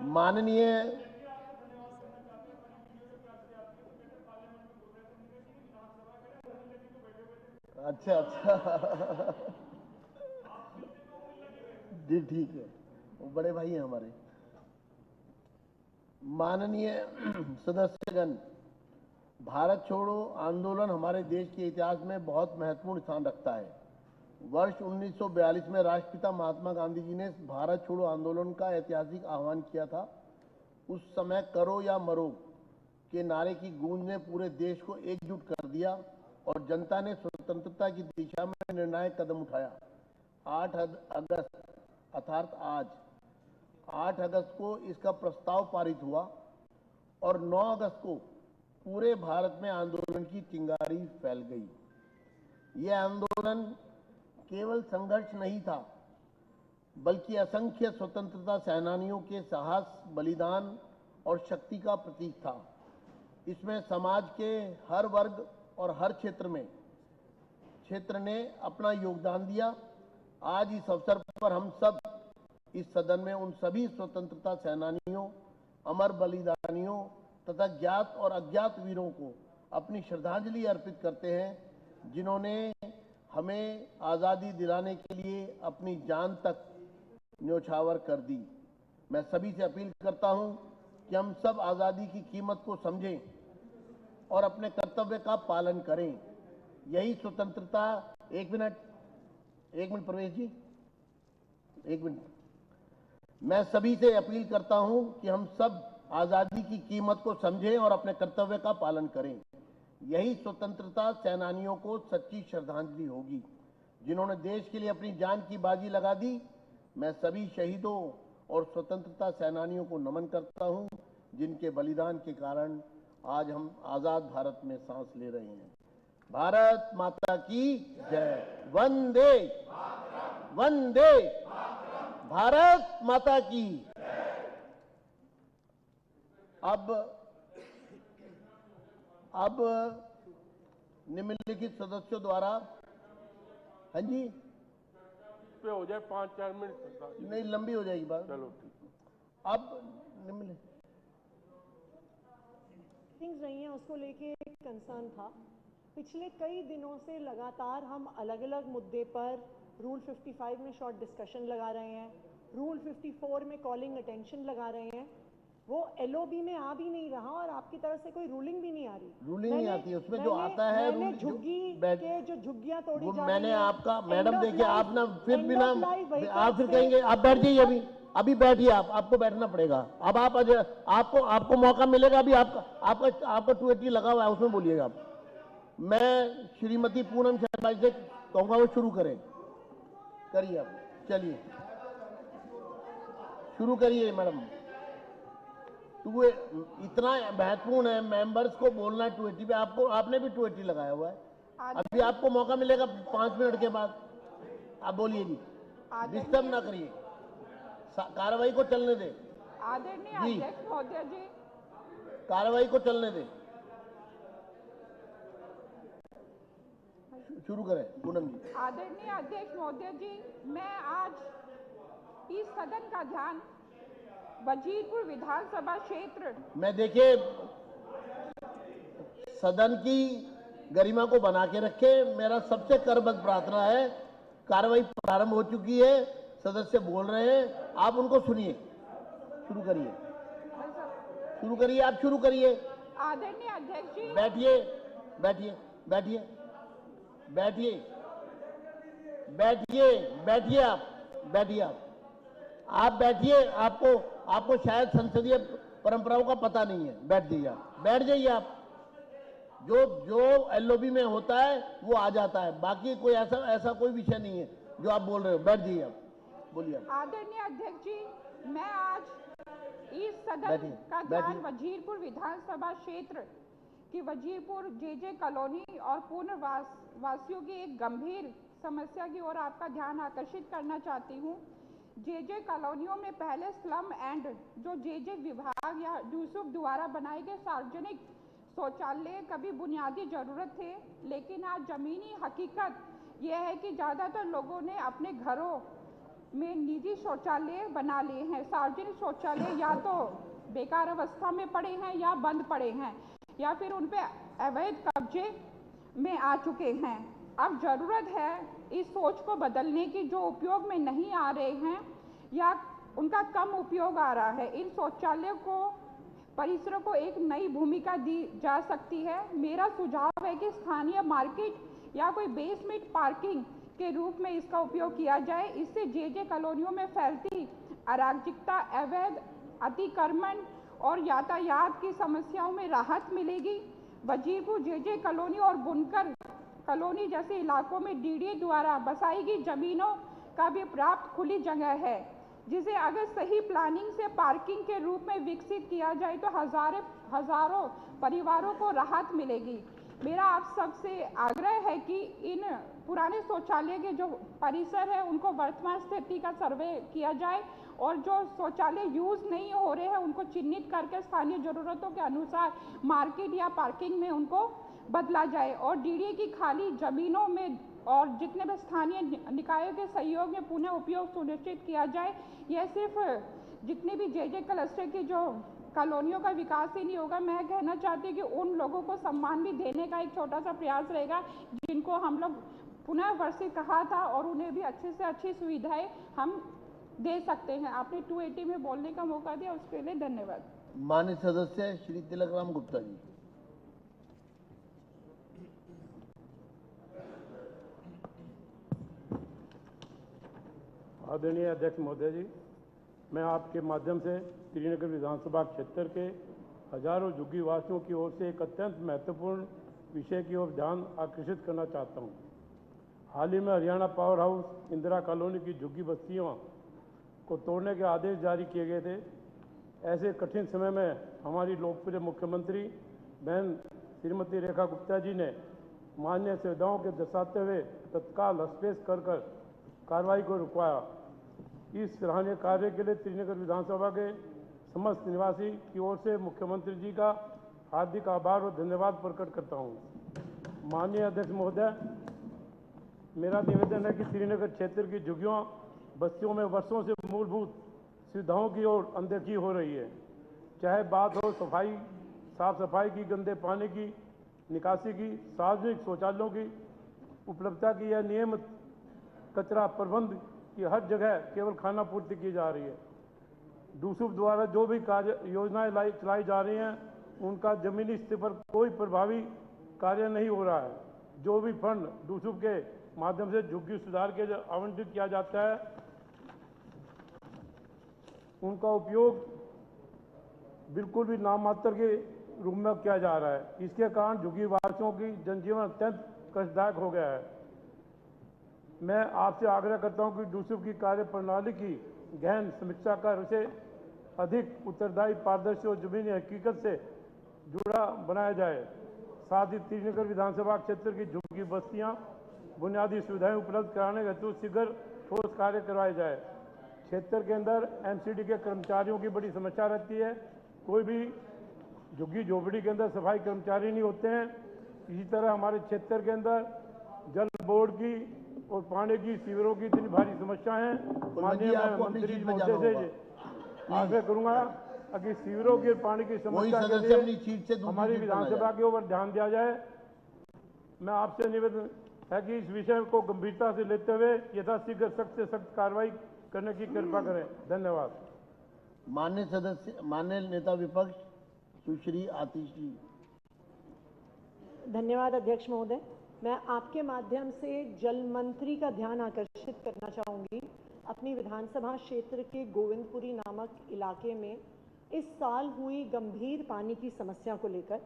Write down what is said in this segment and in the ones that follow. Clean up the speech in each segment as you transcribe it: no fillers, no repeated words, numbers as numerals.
माननीय अच्छा जी ठीक है, वो बड़े भाई हैं हमारे। माननीय सदस्यगण, भारत छोड़ो आंदोलन हमारे देश के इतिहास में बहुत महत्वपूर्ण स्थान रखता है। वर्ष 1942 में राष्ट्रपिता महात्मा गांधी जी ने भारत छोड़ो आंदोलन का ऐतिहासिक आह्वान किया था। उस समय करो या मरो के नारे की गूंज ने पूरे देश को एकजुट कर दिया और जनता ने स्वतंत्रता की दिशा में निर्णायक कदम उठाया। 8 अगस्त अर्थात आज 8 अगस्त को इसका प्रस्ताव पारित हुआ और 9 अगस्त को पूरे भारत में आंदोलन की चिंगारी फैल गई। यह आंदोलन केवल संघर्ष नहीं था, बल्कि असंख्य स्वतंत्रता सेनानियों के साहस, बलिदान और शक्ति का प्रतीक था। इसमें समाज के हर वर्ग और हर क्षेत्र ने अपना योगदान दिया। आज इस अवसर पर हम सब इस सदन में उन सभी स्वतंत्रता सेनानियों, अमर बलिदानियों तथा ज्ञात और अज्ञात वीरों को अपनी श्रद्धांजलि अर्पित करते हैं, जिन्होंने हमें आज़ादी दिलाने के लिए अपनी जान तक न्योछावर कर दी। मैं सभी से अपील करता हूं कि हम सब आज़ादी की कीमत को समझें और अपने कर्तव्य का पालन करें। यही स्वतंत्रता एक मिनट प्रवेश जी, एक मिनट। मैं सभी से अपील करता हूं कि हम सब आज़ादी की कीमत को समझें और अपने कर्तव्य का पालन करें। यही स्वतंत्रता सेनानियों को सच्ची श्रद्धांजलि होगी, जिन्होंने देश के लिए अपनी जान की बाजी लगा दी। मैं सभी शहीदों और स्वतंत्रता सेनानियों को नमन करता हूं, जिनके बलिदान के कारण आज हम आज़ाद भारत में सांस ले रहे हैं। भारत माता की जय। वंदे वंदे भारत माता की। अब निम्नलिखित सदस्यों द्वारा, हाँ जी, पे हो जाए 5-4 मिनट, नहीं लंबी हो जाएगी बात। चलो ठीक। अब निम्नलिखित थिंग्स रही हैं, उसको लेके एक कंसर्न था। पिछले कई दिनों से लगातार हम अलग अलग मुद्दे पर रूल 55 में शॉर्ट डिस्कशन लगा रहे हैं, रूल 54 में कॉलिंग अटेंशन लगा रहे हैं। वो एलओबी में आ भी नहीं रहा और आपकी तरफ से कोई रूलिंग भी नहीं आ रही। रूलिंग नहीं आती है, उसमें जो आता है मैंने झुग्गी के जो झुग्गियां तोड़ी जा मैंने रही हैं, आपका मैडम देखिए, आप ना फिर भी ना आप फिर पे कहेंगे आप बैठ जाइए, अभी बैठिए, आपको बैठना पड़ेगा। अब आप आपको मौका मिलेगा। अभी आपका 280 लगा हुआ है, उसमें बोलिएगा आप। मैं श्रीमती पूनम शर्मा से कहूंगा वो शुरू करें। करिए आप, चलिए शुरू करिए मैडम। तो इतना महत्वपूर्ण है, मेंबर्स को बोलना 280 पे। आपने भी 280 लगाया हुआ है। अभी आपको मौका मिलेगा 5 मिनट के बाद। आप बोलिए जी, डिस्टर्ब ना करिए, कार्रवाई को चलने दें। आदरणीय अध्यक्ष महोदय जी, कार्रवाई को चलने दें। शुरू करें पूनम जी। आदरणीय अध्यक्ष महोदय जी, मैं आज इस सदन का ध्यान वजीरपुर विधानसभा क्षेत्र में, देखिए, सदन की गरिमा को बना के रखे। मेरा सबसे करबद्ध प्रार्थना है, कार्रवाई प्रारंभ हो चुकी है, सदस्य बोल रहे हैं, आप उनको सुनिए। शुरू करिए, आप शुरू करिए। आदरणीय अध्यक्ष जी, बैठिए बैठिए बैठिए बैठिए बैठिए बैठिए आप बैठिए। आपको शायद संसदीय परंपराओं का पता नहीं है। बैठ जाइए आप। जो एलओबी में होता है वो आ जाता है, बाकी कोई ऐसा कोई विषय नहीं है जो आप बोल रहे हो। बैठ जाइए आप, बोलिए। आदरणीय अध्यक्ष जी, मैं आज इस सदन का ध्यान वजीरपुर विधानसभा क्षेत्र की वजीरपुर जेजे कॉलोनी और पुनर्वासियों की एक गंभीर समस्या की ओर आपका ध्यान आकर्षित करना चाहती हूँ। जेजे कॉलोनियों में पहले स्लम एंड जो जेजे विभाग या यूसुफ द्वारा बनाए गए सार्वजनिक शौचालय कभी बुनियादी जरूरत थे, लेकिन आज जमीनी हकीकत यह है कि ज़्यादातर लोगों ने अपने घरों में निजी शौचालय बना लिए हैं। सार्वजनिक शौचालय या तो बेकार अवस्था में पड़े हैं या बंद पड़े हैं या फिर उन पे अवैध कब्जे में आ चुके हैं। अब जरूरत है इस सोच को बदलने की, जो उपयोग में नहीं आ रहे हैं या उनका कम उपयोग आ रहा है। इन शौचालयों को परिसरों को एक नई भूमिका दी जा सकती है। मेरा सुझाव है कि स्थानीय मार्केट या कोई बेसमेंट पार्किंग के रूप में इसका उपयोग किया जाए। इससे जेजे कॉलोनियों में फैलती अराजकता, अवैध अतिक्रमण और यातायात की समस्याओं में राहत मिलेगी। वजीरपुर जेजे कॉलोनी और बुनकर कॉलोनी जैसे इलाकों में डीडीए द्वारा बसाई गई जमीनों का भी पर्याप्त खुली जगह है, जिसे अगर सही प्लानिंग से पार्किंग के रूप में विकसित किया जाए तो हजारों परिवारों को राहत मिलेगी। मेरा आप सबसे आग्रह है कि इन पुराने शौचालय के जो परिसर है उनको वर्तमान स्थिति का सर्वे किया जाए और जो शौचालय यूज नहीं हो रहे हैं उनको चिन्हित करके स्थानीय जरूरतों के अनुसार मार्केट या पार्किंग में उनको बदला जाए और डीडीए की खाली जमीनों में और जितने भी स्थानीय निकायों के सहयोग में पुनः उपयोग सुनिश्चित किया जाए। यह सिर्फ जितने भी जेजे क्लस्टर की जो कॉलोनियों का विकास ही नहीं होगा, मैं कहना चाहती हूँ कि उन लोगों को सम्मान भी देने का एक छोटा सा प्रयास रहेगा जिनको हम लोग पुनः वर्षित कहा था और उन्हें भी अच्छे से अच्छी सुविधाएं हम दे सकते हैं। आपने 280 में बोलने का मौका दिया, उसके लिए धन्यवाद। माननीय सदस्य श्री तिलकराम गुप्ता जी। आदरणीय अध्यक्ष महोदय जी, मैं आपके माध्यम से श्रीनगर विधानसभा क्षेत्र के हजारों झुग्गी वासियों की ओर से एक अत्यंत महत्वपूर्ण विषय की ओर ध्यान आकर्षित करना चाहता हूं। हाल ही में Haryana power house Indira colony की झुग्गी बस्तियों को तोड़ने के आदेश जारी किए गए थे। ऐसे कठिन समय में हमारी लोकप्रिय मुख्यमंत्री बहन श्रीमती रेखा गुप्ता जी ने माननीय सुविधाओं के दर्शाते हुए तत्काल हस्तक्षेप कर कार्रवाई को रुकवाया। इस सराहनीय कार्य के लिए श्रीनगर विधानसभा के समस्त निवासी की ओर से मुख्यमंत्री जी का हार्दिक आभार और धन्यवाद प्रकट करता हूं। माननीय अध्यक्ष महोदय, मेरा निवेदन है कि श्रीनगर क्षेत्र की झुग्गियों बस्तियों में वर्षों से मूलभूत सुविधाओं की ओर अनदेखी हो रही है। चाहे बात हो साफ सफाई की, गंदे पानी की निकासी की, सार्वजनिक शौचालयों की उपलब्धता की या नियमित कचरा प्रबंध की, हर जगह केवल खाना पूर्ति की जा रही है। डूसुब द्वारा जो भी कार्य योजनाएं चलाई जा रही हैं उनका जमीनी स्तर पर कोई प्रभावी कार्य नहीं हो रहा है। जो भी फंड डूसुब के माध्यम से झुग्गी सुधार के आवंटित किया जाता है उनका उपयोग बिल्कुल भी नाम मात्र के रूप में किया जा रहा है। इसके कारण झुग्गी वासियों की जनजीवन अत्यंत कष्टदायक हो गया है। मैं आपसे आग्रह करता हूं कि डूसुब की कार्य प्रणाली की गहन समीक्षा कर उसे अधिक उत्तरदायी, पारदर्शी और जमीनी हकीकत से जुड़ा बनाया जाए। साथ ही श्रीनगर विधानसभा क्षेत्र की झुग्गी बस्तियां बुनियादी सुविधाएं उपलब्ध कराने हेतु शीघ्र ठोस कार्य करवाए जाए। क्षेत्र के अंदर एमसीडी के कर्मचारियों की बड़ी समस्या रहती है। कोई भी झुग्गी झोपड़ी के अंदर सफाई कर्मचारी नहीं होते हैं। इसी तरह हमारे क्षेत्र के अंदर जल बोर्ड की और पानी की, सीवरों की इतनी भारी समस्या है। माननीय मंत्री महोदय से आग्रह करूंगा कि सीवरों के पानी की समस्या के लिए हमारी विधानसभा के ऊपर ध्यान दिया जाए। मैं आपसे निवेदन है कि इस विषय को गंभीरता से लेते हुए यथाशीघ्र सख्त से सख्त कार्रवाई करने की कृपा करें। धन्यवाद। माननीय सदस्य, माननीय नेता विपक्ष सुश्री आतिश जी। धन्यवाद अध्यक्ष महोदय। मैं आपके माध्यम से जल मंत्री का ध्यान आकर्षित करना चाहूँगी। अपनी विधानसभा क्षेत्र के गोविंदपुरी नामक इलाके में इस साल हुई गंभीर पानी की समस्या को लेकर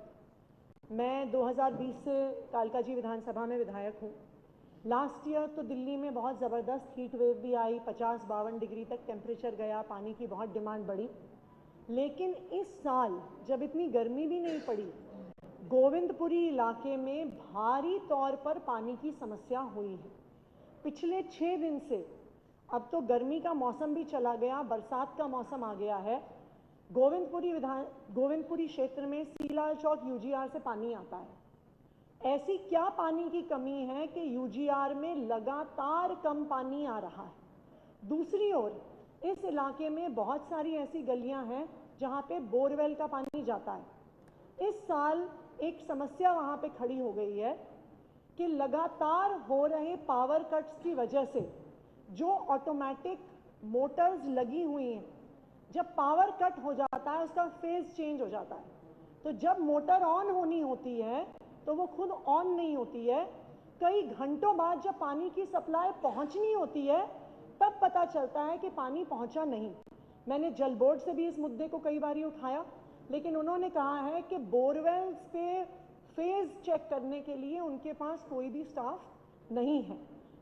मैं 2020 से कालकाजी विधानसभा में विधायक हूँ। लास्ट ईयर तो दिल्ली में बहुत ज़बरदस्त हीट वेव भी आई, 50-52 डिग्री तक टेम्परेचर गया, पानी की बहुत डिमांड बढ़ी। लेकिन इस साल जब इतनी गर्मी भी नहीं पड़ी, गोविंदपुरी इलाके में भारी तौर पर पानी की समस्या हुई है। पिछले 6 दिन से, अब तो गर्मी का मौसम भी चला गया, बरसात का मौसम आ गया है, गोविंदपुरी क्षेत्र में सीलाल चौक यूजीआर से पानी आता है। ऐसी क्या पानी की कमी है कि यूजीआर में लगातार कम पानी आ रहा है? दूसरी ओर इस इलाके में बहुत सारी ऐसी गलियां हैं जहां पे बोरवेल का पानी जाता है। इस साल एक समस्या वहां पे खड़ी हो गई है कि लगातार हो रहे पावर कट्स की वजह से जो ऑटोमेटिक मोटर्स लगी हुई हैं, जब पावर कट हो जाता है उसका फेज चेंज हो जाता है, तो जब मोटर ऑन होनी होती है तो वो खुद ऑन नहीं होती है। कई घंटों बाद जब पानी की सप्लाई पहुंचनी होती है तब पता चलता है कि पानी पहुंचा नहीं। मैंने जल बोर्ड से भी इस मुद्दे को कई बार उठाया, लेकिन उन्होंने कहा है कि बोरवेल्स पे फेज चेक करने के लिए उनके पास कोई भी स्टाफ नहीं है।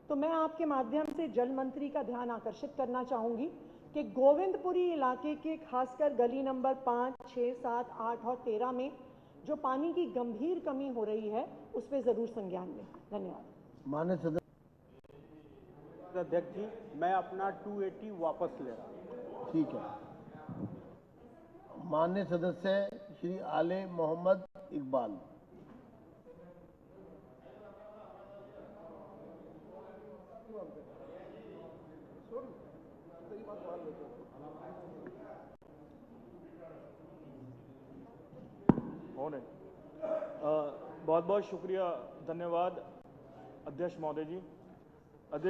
तो मैं आपके माध्यम से जल मंत्री का ध्यान आकर्षित करना चाहूँगी कि गोविंदपुरी इलाके के खासकर गली नंबर 5, 6, 7, 8 और 13 में जो पानी की गंभीर कमी हो रही है उस पर ज़रूर संज्ञान लें। धन्यवाद। माननीय सदस्य। अध्यक्ष जी, मैं अपना 280 वापस ले रहा हूँ। ठीक है। माननीय सदस्य श्री आले मोहम्मद इकबाल। बहुत बहुत शुक्रिया, धन्यवाद अध्यक्ष महोदय जी।